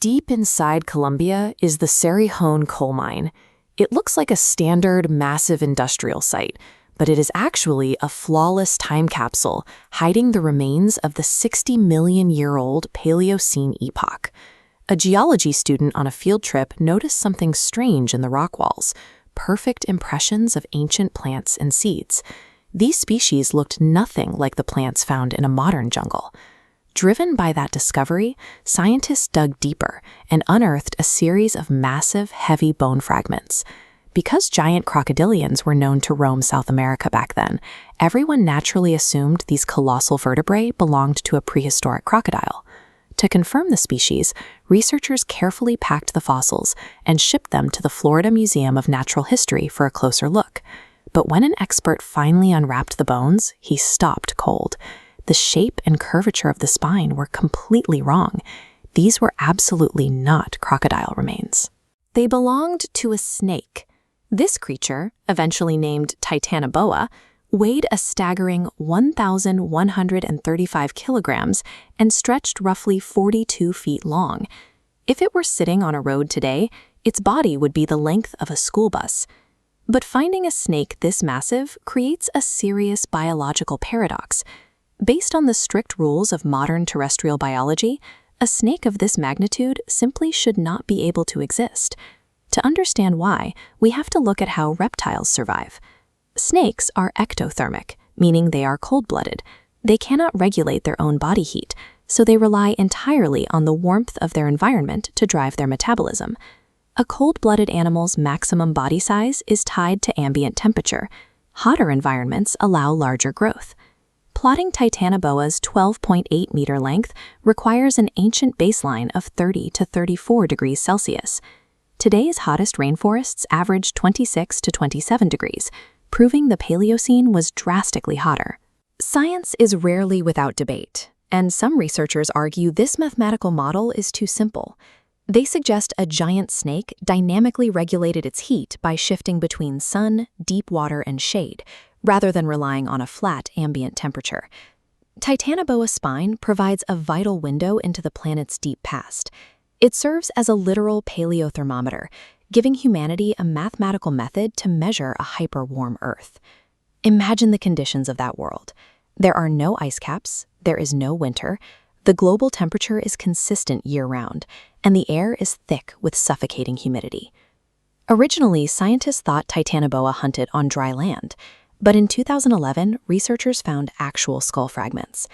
Deep inside Colombia is the Cerrejón coal mine. It looks like a standard, massive industrial site, but it is actually a flawless time capsule hiding the remains of the 60-million-year-old Paleocene epoch. A geology student on a field trip noticed something strange in the rock walls, perfect impressions of ancient plants and seeds. These species looked nothing like the plants found in a modern jungle. Driven by that discovery, scientists dug deeper and unearthed a series of massive, heavy bone fragments. Because giant crocodilians were known to roam South America back then, everyone naturally assumed these colossal vertebrae belonged to a prehistoric crocodile. To confirm the species, researchers carefully packed the fossils and shipped them to the Florida Museum of Natural History for a closer look. But when an expert finally unwrapped the bones, he stopped cold. The shape and curvature of the spine were completely wrong. These were absolutely not crocodile remains. They belonged to a snake. This creature, eventually named Titanoboa, weighed a staggering 1,135 kilograms and stretched roughly 42 feet long. If it were sitting on a road today, its body would be the length of a school bus. But finding a snake this massive creates a serious biological paradox. Based on the strict rules of modern terrestrial biology, a snake of this magnitude simply should not be able to exist. To understand why, we have to look at how reptiles survive. Snakes are ectothermic, meaning they are cold-blooded. They cannot regulate their own body heat, so they rely entirely on the warmth of their environment to drive their metabolism. A cold-blooded animal's maximum body size is tied to ambient temperature. Hotter environments allow larger growth. Plotting Titanoboa's 12.8-meter length requires an ancient baseline of 30 to 34 degrees Celsius. Today's hottest rainforests average 26 to 27 degrees, proving the Paleocene was drastically hotter. Science is rarely without debate, and some researchers argue this mathematical model is too simple. They suggest a giant snake dynamically regulated its heat by shifting between sun, deep water, and shade, rather than relying on a flat ambient temperature. Titanoboa's spine provides a vital window into the planet's deep past. It serves as a literal paleothermometer, giving humanity a mathematical method to measure a hyper-warm Earth. Imagine the conditions of that world. There are no ice caps, there is no winter, the global temperature is consistent year-round, and the air is thick with suffocating humidity. Originally, scientists thought Titanoboa hunted on dry land, but in 2011, researchers found actual skull fragments.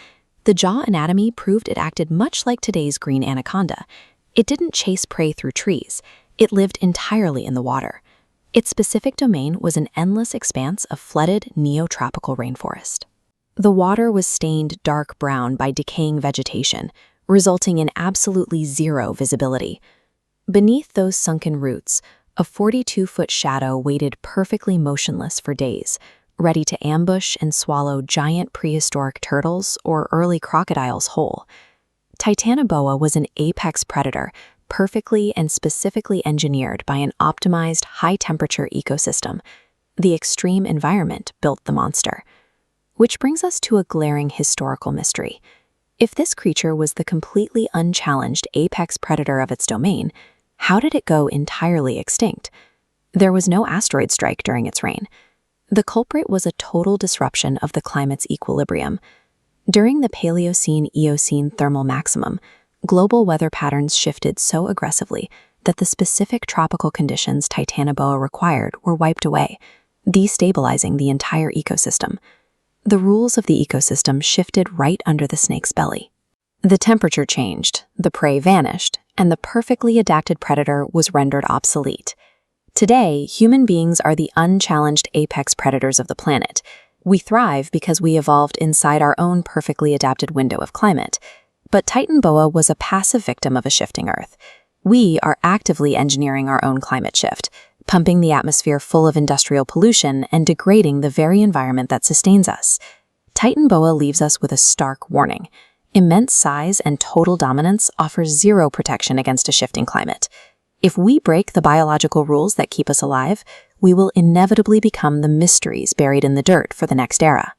The jaw anatomy proved it acted much like today's Green Anaconda. It didn't chase prey through trees. It lived entirely in the water. Its specific domain was an endless expanse of flooded neotropical rainforest. The water was stained dark brown by decaying vegetation, resulting in absolutely zero visibility. Beneath those sunken roots, a 42-foot shadow waited perfectly motionless for days, ready to ambush and swallow giant prehistoric turtles or early crocodiles whole. Titanoboa was an apex predator, perfectly and specifically engineered by an optimized high-temperature ecosystem. The extreme environment built the monster. Which brings us to a glaring historical mystery. If this creature was the completely unchallenged apex predator of its domain, how did it go entirely extinct? There was no asteroid strike during its reign. The culprit was a total disruption of the climate's equilibrium. During the Paleocene-Eocene thermal maximum, global weather patterns shifted so aggressively that the specific tropical conditions Titanoboa required were wiped away, destabilizing the entire ecosystem. The rules of the ecosystem shifted right under the snake's belly. The temperature changed, the prey vanished, and the perfectly adapted predator was rendered obsolete. Today, human beings are the unchallenged apex predators of the planet. We thrive because we evolved inside our own perfectly adapted window of climate. But Titanoboa was a passive victim of a shifting Earth. We are actively engineering our own climate shift, pumping the atmosphere full of industrial pollution and degrading the very environment that sustains us. Titanoboa leaves us with a stark warning. Immense size and total dominance offer zero protection against a shifting climate. If we break the biological rules that keep us alive, we will inevitably become the mysteries buried in the dirt for the next era.